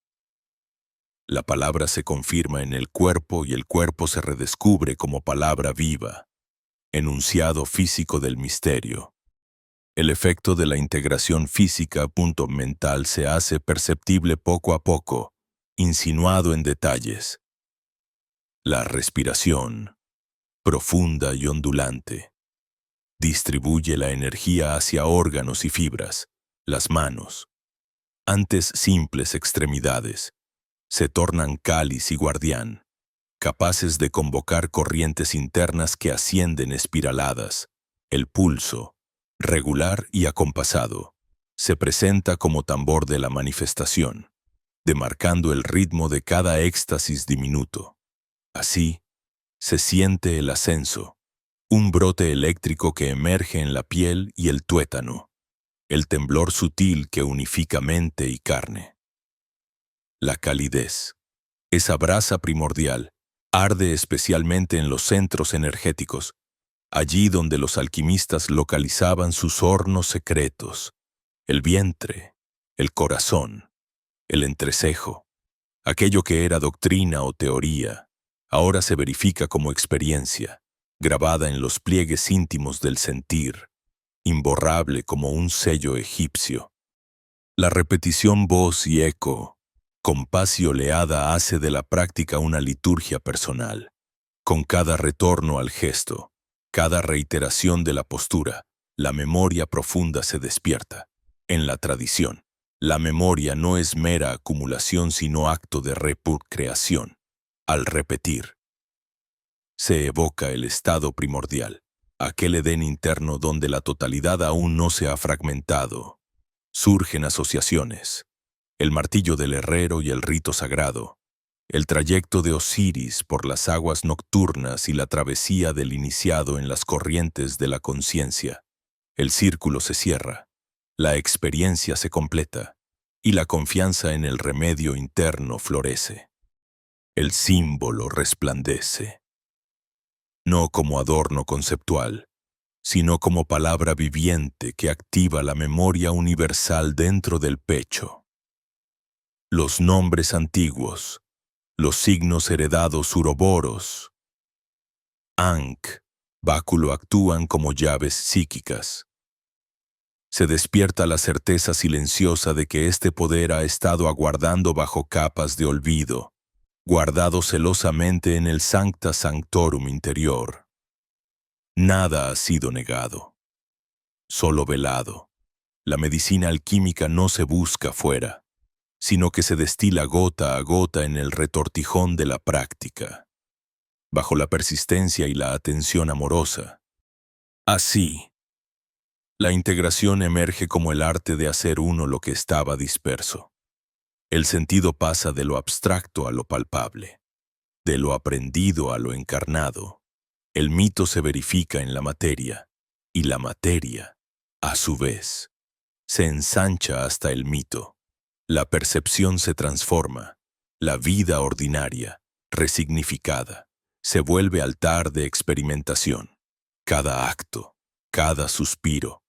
La palabra se confirma en el cuerpo y el cuerpo se redescubre como palabra viva, enunciado físico del misterio. El efecto de la integración física mental se hace perceptible poco a poco, insinuado en detalles. La respiración, profunda y ondulante, distribuye la energía hacia órganos y fibras. Las manos, antes simples extremidades, se tornan cáliz y guardián, capaces de convocar corrientes internas que ascienden espiraladas. El pulso, regular y acompasado, se presenta como tambor de la manifestación, demarcando el ritmo de cada éxtasis diminuto. Así, se siente el ascenso, un brote eléctrico que emerge en la piel y el tuétano, el temblor sutil que unifica mente y carne. La calidez, esa brasa primordial, arde especialmente en los centros energéticos, allí donde los alquimistas localizaban sus hornos secretos, el vientre, el corazón, el entrecejo. Aquello que era doctrina o teoría, ahora se verifica como experiencia, grabada en los pliegues íntimos del sentir, imborrable como un sello egipcio. La repetición voz y eco, Con paz y oleada hace de la práctica una liturgia personal. Con cada retorno al gesto, cada reiteración de la postura, la memoria profunda se despierta. En la tradición, la memoria no es mera acumulación sino acto de recreación. Al repetir, se evoca el estado primordial, aquel Edén interno donde la totalidad aún no se ha fragmentado. Surgen asociaciones, el martillo del herrero y el rito sagrado, el trayecto de Osiris por las aguas nocturnas y la travesía del iniciado en las corrientes de la conciencia. El círculo se cierra, la experiencia se completa y la confianza en el remedio interno florece. El símbolo resplandece, no como adorno conceptual, sino como palabra viviente que activa la memoria universal dentro del pecho. Los nombres antiguos, los signos heredados uroboros, Ankh, báculo actúan como llaves psíquicas. Se despierta la certeza silenciosa de que este poder ha estado aguardando bajo capas de olvido, guardado celosamente en el Sancta Sanctorum interior. Nada ha sido negado, solo velado. La medicina alquímica no se busca fuera, sino que se destila gota a gota en el retortijón de la práctica, bajo la persistencia y la atención amorosa. Así, la integración emerge como el arte de hacer uno lo que estaba disperso. El sentido pasa de lo abstracto a lo palpable, de lo aprendido a lo encarnado. El mito se verifica en la materia, y la materia, a su vez, se ensancha hasta el mito. La percepción se transforma, la vida ordinaria, resignificada, se vuelve altar de experimentación. Cada acto, cada suspiro,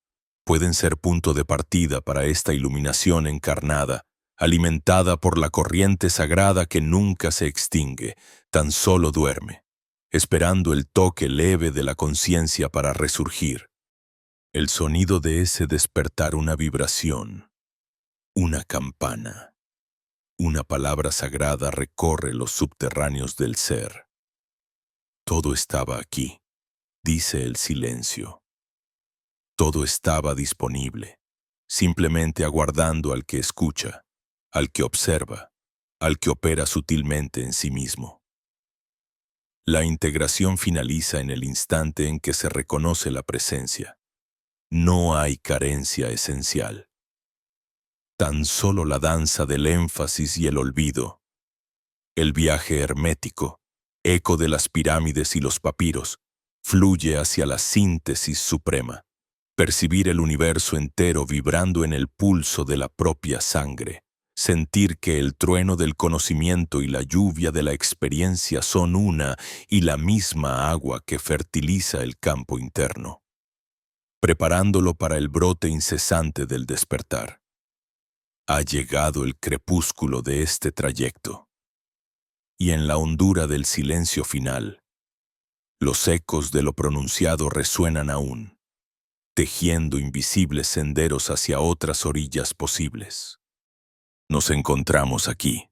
pueden ser punto de partida para esta iluminación encarnada, alimentada por la corriente sagrada que nunca se extingue, tan solo duerme, esperando el toque leve de la conciencia para resurgir. El sonido de ese despertar, una vibración, una campana, una palabra sagrada recorre los subterráneos del ser. Todo estaba aquí, dice el silencio. Todo estaba disponible, simplemente aguardando al que escucha, al que observa, al que opera sutilmente en sí mismo. La integración finaliza en el instante en que se reconoce la presencia. No hay carencia esencial. Tan solo la danza del énfasis y el olvido. El viaje hermético, eco de las pirámides y los papiros, fluye hacia la síntesis suprema. Percibir el universo entero vibrando en el pulso de la propia sangre. Sentir que el trueno del conocimiento y la lluvia de la experiencia son una y la misma agua que fertiliza el campo interno, preparándolo para el brote incesante del despertar. Ha llegado el crepúsculo de este trayecto, y en la hondura del silencio final, los ecos de lo pronunciado resuenan aún, tejiendo invisibles senderos hacia otras orillas posibles. Nos encontramos aquí,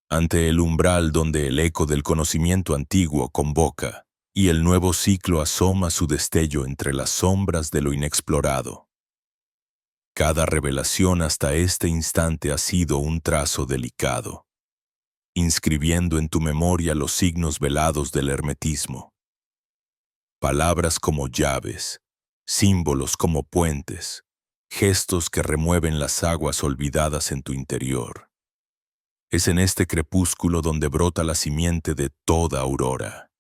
ante el umbral donde el eco del conocimiento antiguo convoca y el nuevo ciclo asoma su destello entre las sombras de lo inexplorado. Cada revelación hasta este instante ha sido un trazo delicado, inscribiendo en tu memoria los signos velados del hermetismo. Palabras como llaves, símbolos como puentes, gestos que remueven las aguas olvidadas en tu interior. Es en este crepúsculo donde brota la simiente de toda aurora,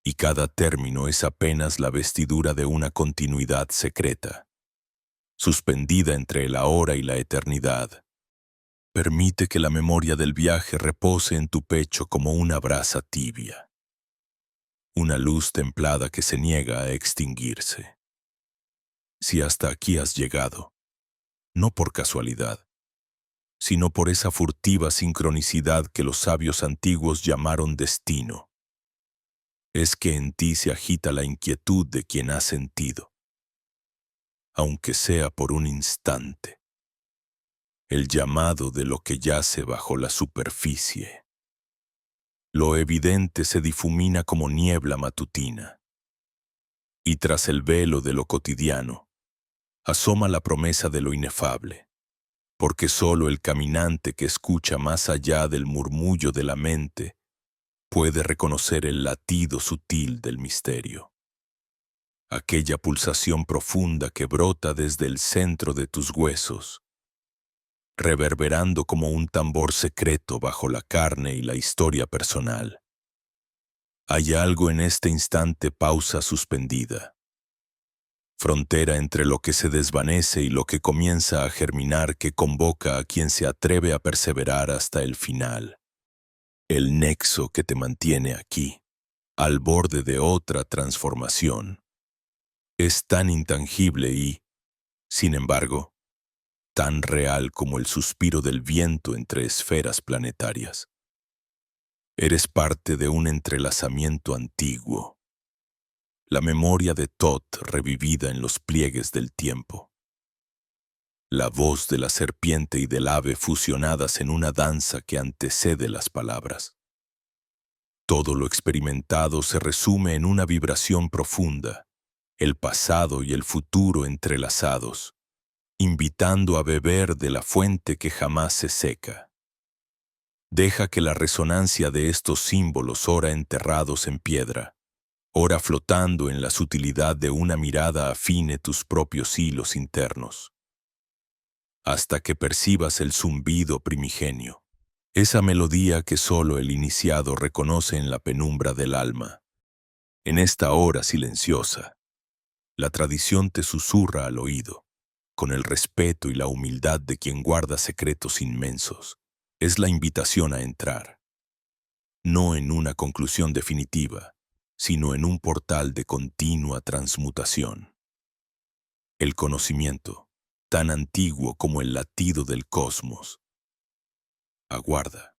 y cada término es apenas la vestidura de una continuidad secreta, suspendida entre el ahora y la eternidad. Permite que la memoria del viaje repose en tu pecho como una brasa tibia, una luz templada que se niega a extinguirse. Si hasta aquí has llegado, no por casualidad, sino por esa furtiva sincronicidad que los sabios antiguos llamaron destino, es que en ti se agita la inquietud de quien ha sentido, aunque sea por un instante, el llamado de lo que yace bajo la superficie. Lo evidente se difumina como niebla matutina, y tras el velo de lo cotidiano, asoma la promesa de lo inefable, porque solo el caminante que escucha más allá del murmullo de la mente puede reconocer el latido sutil del misterio. Aquella pulsación profunda que brota desde el centro de tus huesos, reverberando como un tambor secreto bajo la carne y la historia personal. Hay algo en este instante pausa suspendida, frontera entre lo que se desvanece y lo que comienza a germinar que convoca a quien se atreve a perseverar hasta el final. El nexo que te mantiene aquí, al borde de otra transformación, es tan intangible y, sin embargo, tan real como el suspiro del viento entre esferas planetarias. Eres parte de un entrelazamiento antiguo, la memoria de Thoth revivida en los pliegues del tiempo, la voz de la serpiente y del ave fusionadas en una danza que antecede las palabras. Todo lo experimentado se resume en una vibración profunda, el pasado y el futuro entrelazados, invitando a beber de la fuente que jamás se seca. Deja que la resonancia de estos símbolos, ora enterrados en piedra, ora flotando en la sutilidad de una mirada, afine tus propios hilos internos, hasta que percibas el zumbido primigenio, esa melodía que solo el iniciado reconoce en la penumbra del alma. En esta hora silenciosa, la tradición te susurra al oído, con el respeto y la humildad de quien guarda secretos inmensos. Es la invitación a entrar, no en una conclusión definitiva, sino en un portal de continua transmutación. El conocimiento, tan antiguo como el latido del cosmos, aguarda,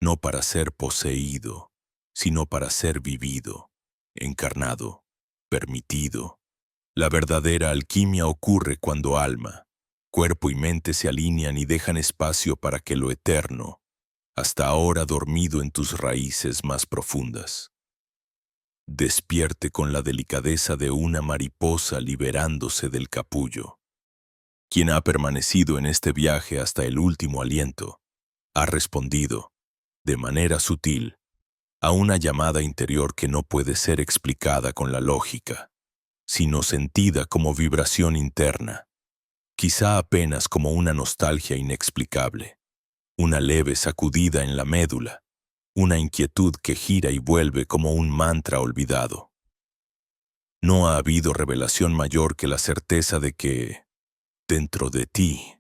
no para ser poseído, sino para ser vivido, encarnado, permitido. La verdadera alquimia ocurre cuando alma, cuerpo y mente se alinean y dejan espacio para que lo eterno, hasta ahora dormido en tus raíces más profundas, despierte con la delicadeza de una mariposa liberándose del capullo. Quien ha permanecido en este viaje hasta el último aliento, ha respondido, de manera sutil, a una llamada interior que no puede ser explicada con la lógica, sino sentida como vibración interna, quizá apenas como una nostalgia inexplicable, una leve sacudida en la médula, una inquietud que gira y vuelve como un mantra olvidado. No ha habido revelación mayor que la certeza de que, dentro de ti,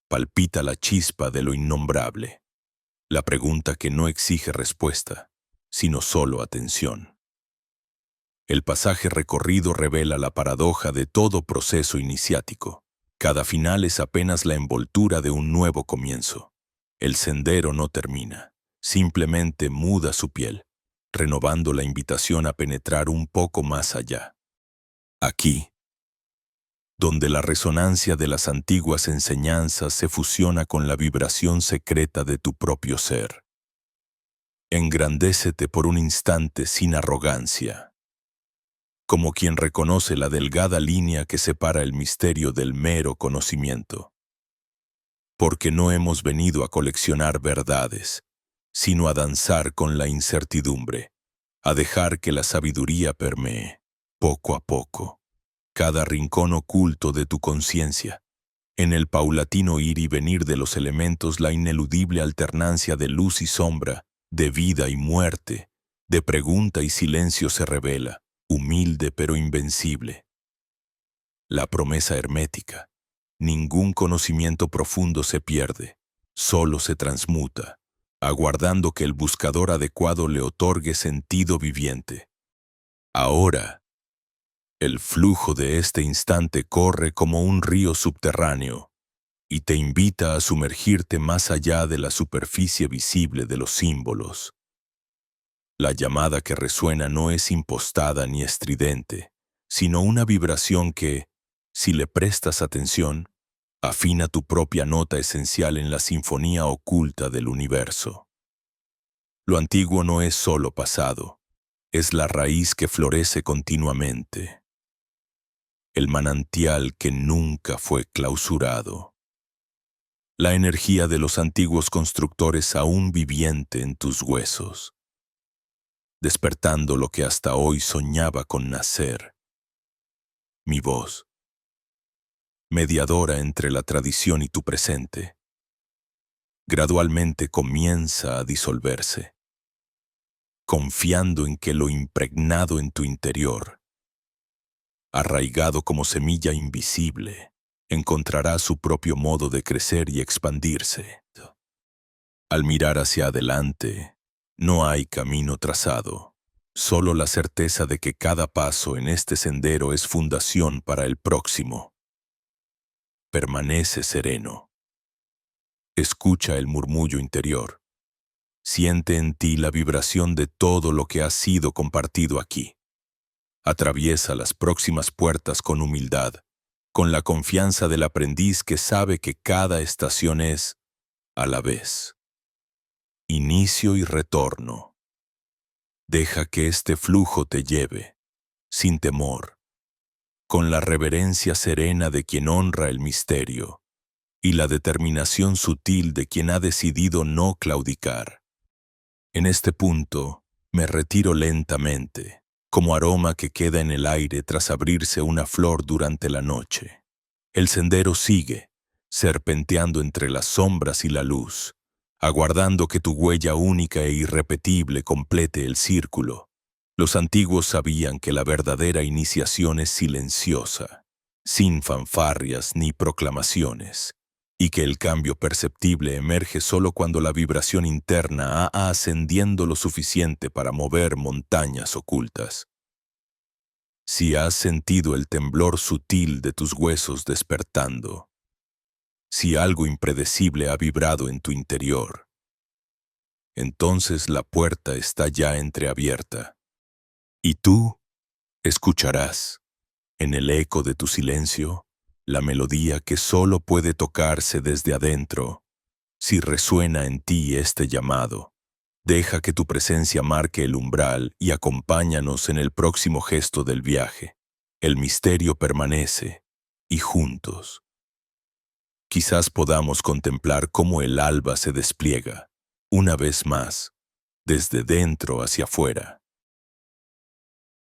palpita la chispa de lo innombrable, la pregunta que no exige respuesta, sino solo atención. El pasaje recorrido revela la paradoja de todo proceso iniciático. Cada final es apenas la envoltura de un nuevo comienzo. El sendero no termina, simplemente muda su piel, renovando la invitación a penetrar un poco más allá. Aquí, donde la resonancia de las antiguas enseñanzas se fusiona con la vibración secreta de tu propio ser. Engrandécete por un instante sin arrogancia, como quien reconoce la delgada línea que separa el misterio del mero conocimiento. Porque no hemos venido a coleccionar verdades, sino a danzar con la incertidumbre, a dejar que la sabiduría permee, poco a poco, cada rincón oculto de tu conciencia, en el paulatino ir y venir de los elementos, la ineludible alternancia de luz y sombra, de vida y muerte, de pregunta y silencio se revela, humilde pero invencible. La promesa hermética. Ningún conocimiento profundo se pierde, solo se transmuta, aguardando que el buscador adecuado le otorgue sentido viviente. Ahora, el flujo de este instante corre como un río subterráneo y te invita a sumergirte más allá de la superficie visible de los símbolos. La llamada que resuena no es impostada ni estridente, sino una vibración que, si le prestas atención, Afina tu propia nota esencial en la sinfonía oculta del universo. Lo antiguo no es solo pasado, es la raíz que florece continuamente, el manantial que nunca fue clausurado. La energía de los antiguos constructores aún viviente en tus huesos, despertando lo que hasta hoy soñaba con nacer. Mi voz, mediadora entre la tradición y tu presente, gradualmente comienza a disolverse, confiando en que lo impregnado en tu interior, arraigado como semilla invisible, encontrará su propio modo de crecer y expandirse. Al mirar hacia adelante, no hay camino trazado, solo la certeza de que cada paso en este sendero es fundación para el próximo. Permanece sereno. Escucha el murmullo interior. Siente en ti la vibración de todo lo que ha sido compartido aquí. Atraviesa las próximas puertas con humildad, con la confianza del aprendiz que sabe que cada estación es, a la vez, inicio y retorno. Deja que este flujo te lleve, sin temor, con la reverencia serena de quien honra el misterio y la determinación sutil de quien ha decidido no claudicar. En este punto, me retiro lentamente, como aroma que queda en el aire tras abrirse una flor durante la noche. El sendero sigue, serpenteando entre las sombras y la luz, aguardando que tu huella única e irrepetible complete el círculo. Los antiguos sabían que la verdadera iniciación es silenciosa, sin fanfarrias ni proclamaciones, y que el cambio perceptible emerge solo cuando la vibración interna ha ascendiendo lo suficiente para mover montañas ocultas. Si has sentido el temblor sutil de tus huesos despertando, si algo impredecible ha vibrado en tu interior, entonces la puerta está ya entreabierta, y tú escucharás, en el eco de tu silencio, la melodía que solo puede tocarse desde adentro. Si resuena en ti este llamado, deja que tu presencia marque el umbral y acompáñanos en el próximo gesto del viaje. El misterio permanece, y juntos, quizás podamos contemplar cómo el alba se despliega, una vez más, desde dentro hacia afuera.